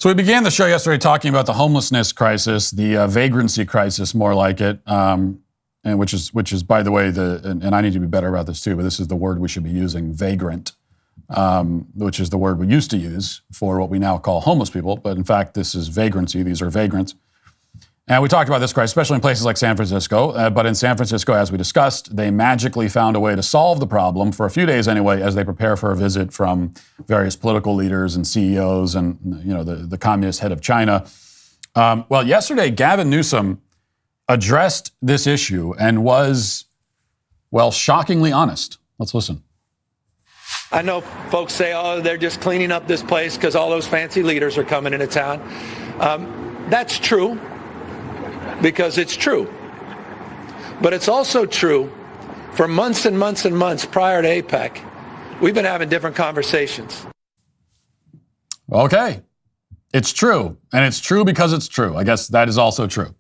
So we began the show yesterday talking about the homelessness crisis, the vagrancy crisis, more like it, and which is, by the way, and I need to be better about this too, but this is the word we should be using, vagrant, which is the word we used to use for what we now call homeless people. But in fact, this is vagrancy. These are vagrants. And we talked about this crisis, especially in places like San Francisco. But in San Francisco, as we discussed, they magically found a way to solve the problem for a few days anyway, as they prepare for a visit from various political leaders and CEOs and, the communist head of China. Well, yesterday, Gavin Newsom addressed this issue and was, well, shockingly honest. Let's listen. I know folks say, oh, they're just cleaning up this place because all those fancy leaders are coming into town. That's true. Because it's true. But it's also true for months and months and months prior to APEC, we've been having different conversations. Okay. It's true. And it's true because it's true. I guess that is also true.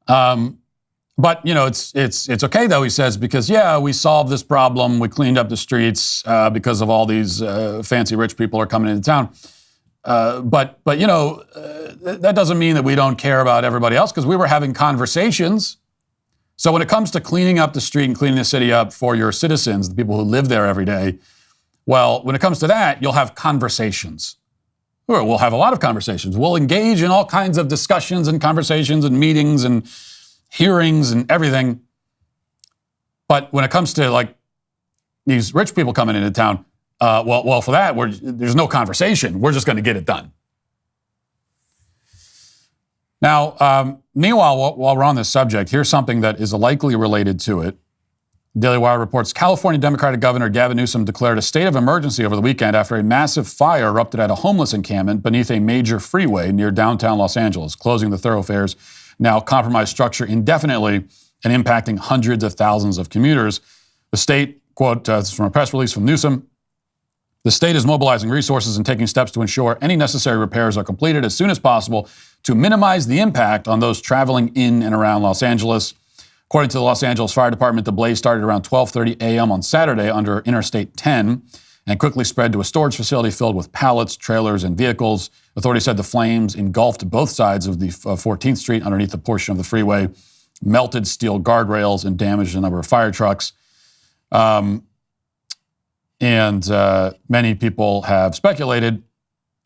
But, it's okay, though, he says, because, we solved this problem. We cleaned up the streets because of all these fancy rich people are coming into town. But that doesn't mean that we don't care about everybody else, because we were having conversations. So when it comes to cleaning up the street and cleaning the city up for your citizens, the people who live there every day, well, when it comes to that, you'll have conversations. Or we'll have a lot of conversations. We'll engage in all kinds of discussions and conversations and meetings and hearings and everything. But when it comes to like these rich people coming into town, well, for that, there's no conversation. We're just going to get it done. Now, meanwhile, while we're on this subject, here's something that is likely related to it. Daily Wire reports California Democratic Governor Gavin Newsom declared a state of emergency over the weekend after a massive fire erupted at a homeless encampment beneath a major freeway near downtown Los Angeles, closing the thoroughfare's now compromised structure indefinitely and impacting hundreds of thousands of commuters. The state, quote, this is from a press release from Newsom, the state is mobilizing resources and taking steps to ensure any necessary repairs are completed as soon as possible to minimize the impact on those traveling in and around Los Angeles. According to the Los Angeles Fire Department, the blaze started around 12:30 a.m. on Saturday under Interstate 10 and quickly spread to a storage facility filled with pallets, trailers, and vehicles. Authorities said the flames engulfed both sides of the 14th Street underneath the portion of the freeway, melted steel guardrails, and damaged a number of fire trucks. And many people have speculated.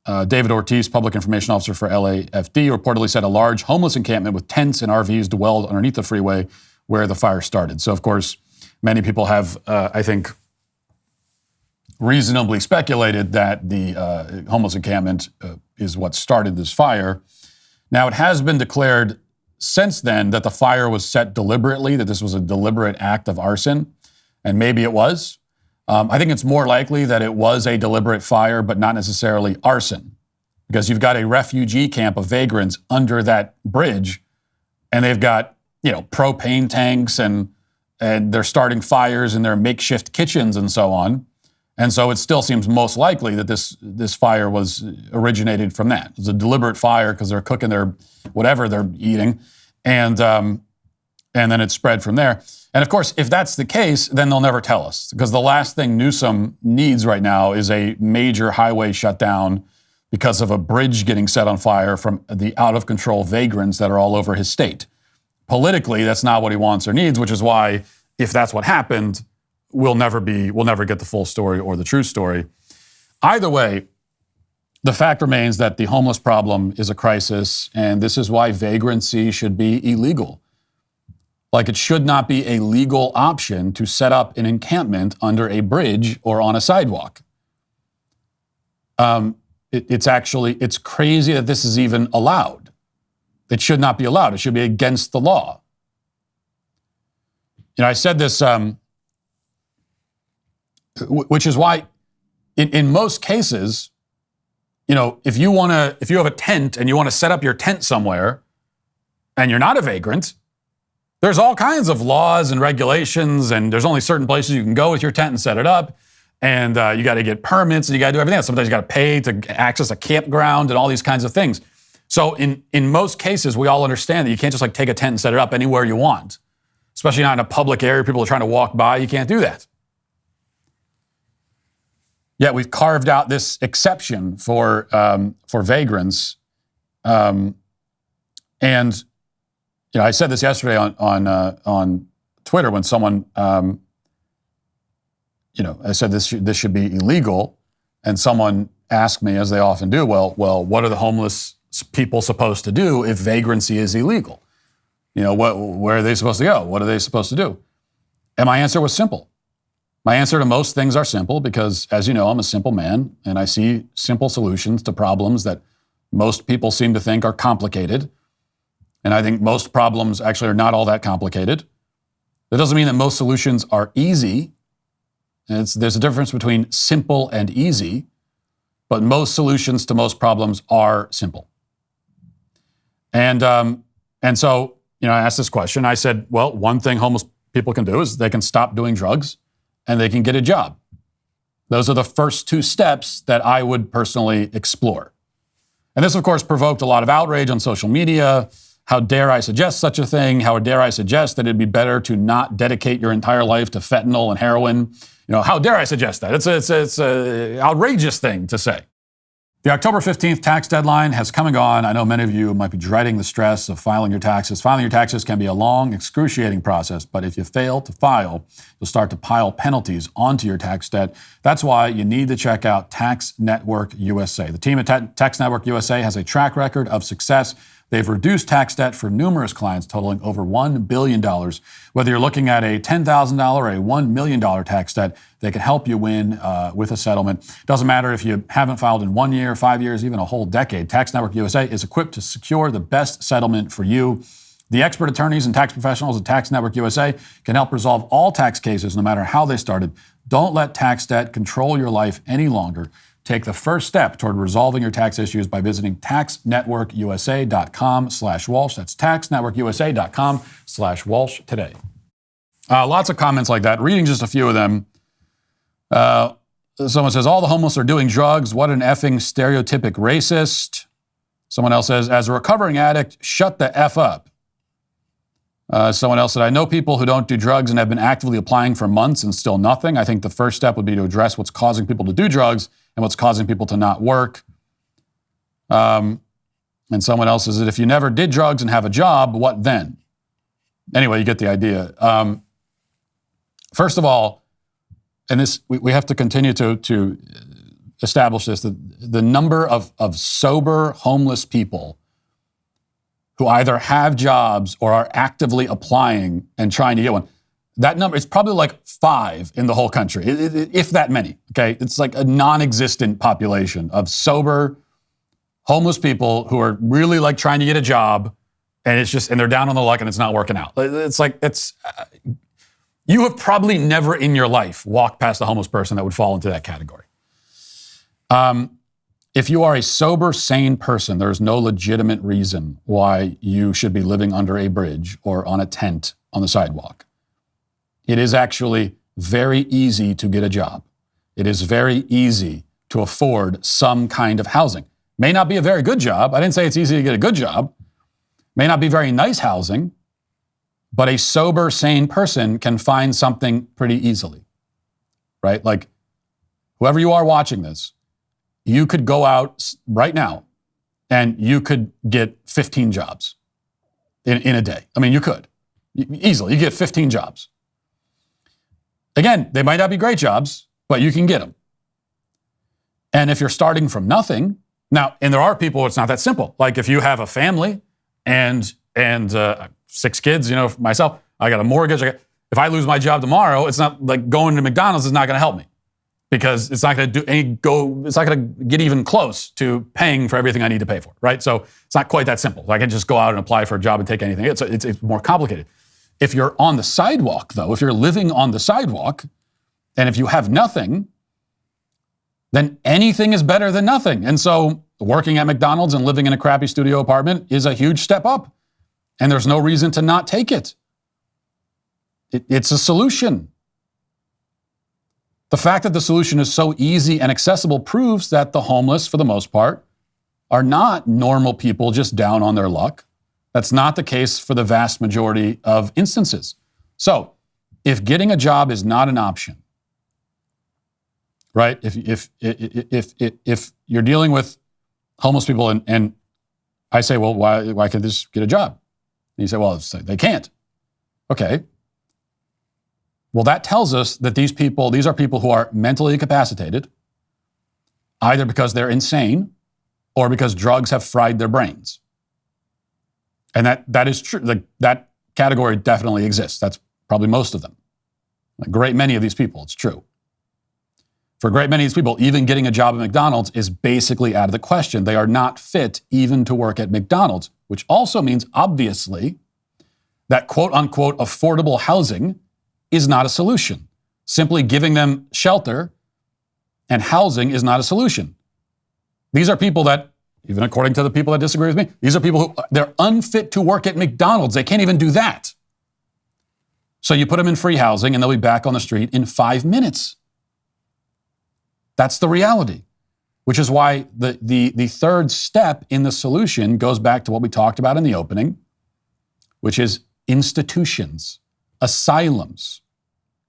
David Ortiz, public information officer for LAFD, reportedly said a large homeless encampment with tents and RVs dwelled underneath the freeway where the fire started. So, of course, many people have, I think, reasonably speculated that the homeless encampment is what started this fire. Now, it has been declared since then that the fire was set deliberately, that this was a deliberate act of arson, and maybe it was. I think it's more likely that it was a deliberate fire, but not necessarily arson, because you've got a refugee camp of vagrants under that bridge, and they've got, propane tanks and they're starting fires in their makeshift kitchens and so on. And so it still seems most likely that this fire was originated from that. It's a deliberate fire because they're cooking their whatever they're eating, and then it spread from there. And of course, if that's the case, then they'll never tell us, because the last thing Newsom needs right now is a major highway shutdown because of a bridge getting set on fire from the out-of-control vagrants that are all over his state. Politically, that's not what he wants or needs, which is why, if that's what happened, we'll never get the full story or the true story. Either way, the fact remains that the homeless problem is a crisis, and this is why vagrancy should be illegal. Like, it should not be a legal option to set up an encampment under a bridge or on a sidewalk. It's crazy that this is even allowed. It should not be allowed. It should be against the law. I said this, which is why in most cases, if you have a tent and you want to set up your tent somewhere and you're not a vagrant, there's all kinds of laws and regulations, and there's only certain places you can go with your tent and set it up, and you got to get permits and you got to do everything else. Sometimes you got to pay to access a campground and all these kinds of things. So in most cases, we all understand that you can't just take a tent and set it up anywhere you want, especially not in a public area. People are trying to walk by. You can't do that. Yet we've carved out this exception for vagrants. And I said this yesterday on Twitter when someone, I said this should be illegal, and someone asked me, as they often do, well, what are the homeless people supposed to do if vagrancy is illegal? Where are they supposed to go? What are they supposed to do? And my answer was simple. My answer to most things are simple because, as you know, I'm a simple man and I see simple solutions to problems that most people seem to think are complicated. And I think most problems actually are not all that complicated. That doesn't mean that most solutions are easy. There's a difference between simple and easy, but most solutions to most problems are simple. And so, I asked this question. I said, well, one thing homeless people can do is they can stop doing drugs and they can get a job. Those are the first two steps that I would personally explore. And this, of course, provoked a lot of outrage on social media. How dare I suggest such a thing? How dare I suggest that it'd be better to not dedicate your entire life to fentanyl and heroin? How dare I suggest that? It's an outrageous thing to say. The October 15th tax deadline has come and gone. I know many of you might be dreading the stress of filing your taxes. Filing your taxes can be a long, excruciating process, but if you fail to file, you'll start to pile penalties onto your tax debt. That's why you need to check out Tax Network USA. The team at Tax Network USA has a track record of success. They've reduced tax debt for numerous clients, totaling over $1 billion. Whether you're looking at a $10,000 or a $1 million tax debt, they can help you win with a settlement. Doesn't matter if you haven't filed in 1 year, 5 years, even a whole decade. Tax Network USA is equipped to secure the best settlement for you. The expert attorneys and tax professionals at Tax Network USA can help resolve all tax cases, no matter how they started. Don't let tax debt control your life any longer. Take the first step toward resolving your tax issues by visiting taxnetworkusa.com/Walsh. That's taxnetworkusa.com/Walsh today. Lots of comments like that. Reading just a few of them. Someone says, all the homeless are doing drugs. What an effing stereotypic racist. Someone else says, as a recovering addict, shut the F up. Someone else said, I know people who don't do drugs and have been actively applying for months and still nothing. I think the first step would be to address what's causing people to do drugs and what's causing people to not work. And someone else says that if you never did drugs and have a job, what then? Anyway, you get the idea. First of all, and this we have to continue to establish this, the number of sober homeless people who either have jobs or are actively applying and trying to get one. That number, it's probably like 5 in the whole country, if that many, okay? It's like a non-existent population of sober, homeless people who are really like trying to get a job, and they're down on the luck and it's not working out. You have probably never in your life walked past a homeless person that would fall into that category. If you are a sober, sane person, there's no legitimate reason why you should be living under a bridge or on a tent on the sidewalk. It is actually very easy to get a job. It is very easy to afford some kind of housing. May not be a very good job. I didn't say it's easy to get a good job. May not be very nice housing, but a sober, sane person can find something pretty easily, right? Like, whoever you are watching this, you could go out right now and you could get 15 jobs in a day. I mean, you could easily. You get 15 jobs. Again, they might not be great jobs, but you can get them. And if you're starting from nothing, now, and there are people, it's not that simple. Like if you have a family and 6 kids, myself, I got a mortgage. If I lose my job tomorrow, it's not like going to McDonald's is not going to help me because it's not going to it's not going to get even close to paying for everything I need to pay for, right? So it's not quite that simple. I can just go out and apply for a job and take anything. It's more complicated. If you're on the sidewalk, though, if you're living on the sidewalk, and if you have nothing, then anything is better than nothing. And so working at McDonald's and living in a crappy studio apartment is a huge step up. And there's no reason to not take it. It's a solution. The fact that the solution is so easy and accessible proves that the homeless, for the most part, are not normal people just down on their luck. That's not the case for the vast majority of instances. So, if getting a job is not an option, right? If you're dealing with homeless people and I say, well, why can't they just get a job? And you say, well, they can't. Okay. Well, that tells us that these are people who are mentally incapacitated, either because they're insane or because drugs have fried their brains. And that is true. That category definitely exists. That's probably most of them. A great many of these people, it's true. For a great many of these people, even getting a job at McDonald's is basically out of the question. They are not fit even to work at McDonald's, which also means, obviously, that quote-unquote affordable housing is not a solution. Simply giving them shelter and housing is not a solution. These are people that, even according to the people that disagree with me, these are people who, they're unfit to work at McDonald's. They can't even do that. So you put them in free housing and they'll be back on the street in 5 minutes. That's the reality, which is why the third step in the solution goes back to what we talked about in the opening, which is institutions, asylums.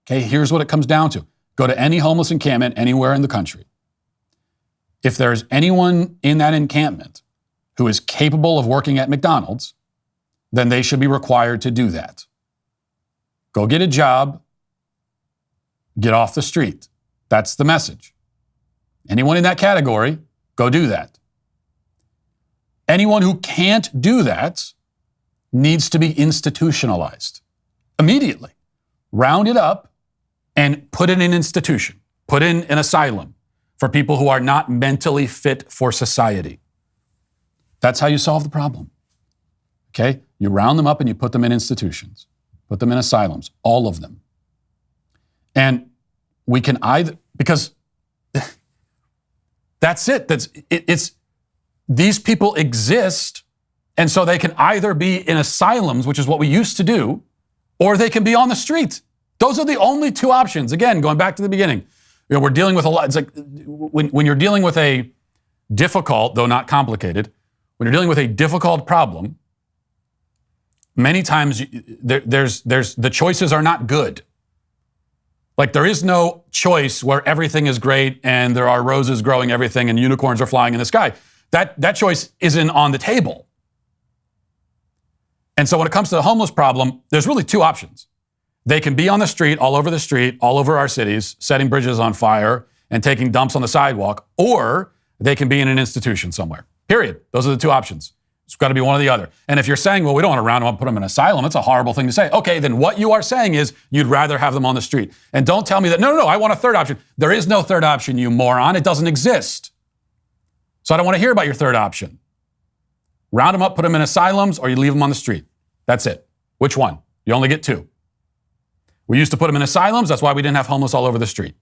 Okay, here's what it comes down to. Go to any homeless encampment anywhere in the country. If there's anyone in that encampment who is capable of working at McDonald's, then they should be required to do that. Go get a job, get off the street. That's the message. Anyone in that category, go do that. Anyone who can't do that needs to be institutionalized immediately. Round it up and put in an institution, put in an asylum for people who are not mentally fit for society. That's how you solve the problem. Okay? You round them up and you put them in institutions, put them in asylums, all of them. And we can either, because that's it. It's these people exist, and so they can either be in asylums, which is what we used to do, or they can be on the street. Those are the only two options. Again, going back to the beginning, we're dealing with a lot. It's like when you're dealing with a difficult, though not complicated, when you're dealing with a difficult problem, many times there's the choices are not good. Like there is no choice where everything is great and there are roses growing everything and unicorns are flying in the sky. That choice isn't on the table. And so when it comes to the homeless problem, there's really two options. They can be on the street, all over our cities, setting bridges on fire and taking dumps on the sidewalk, or they can be in an institution somewhere. Period. Those are the two options. It's got to be one or the other. And if you're saying, well, we don't want to round them up and put them in asylum, it's a horrible thing to say. Okay, then what you are saying is you'd rather have them on the street. And don't tell me that, no, I want a third option. There is no third option, you moron. It doesn't exist. So I don't want to hear about your third option. Round them up, put them in asylums, or you leave them on the street. That's it. Which one? You only get two. We used to put them in asylums. That's why we didn't have homeless all over the street.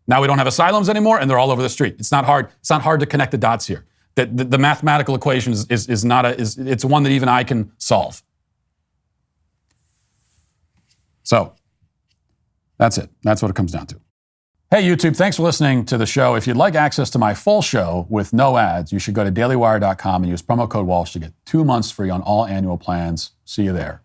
Now we don't have asylums anymore, and they're all over the street. It's not hard. It's not hard to connect the dots here. The mathematical equation it's one that even I can solve. So that's it. That's what it comes down to. Hey, YouTube, thanks for listening to the show. If you'd like access to my full show with no ads, you should go to dailywire.com and use promo code Walsh to get 2 months free on all annual plans. See you there.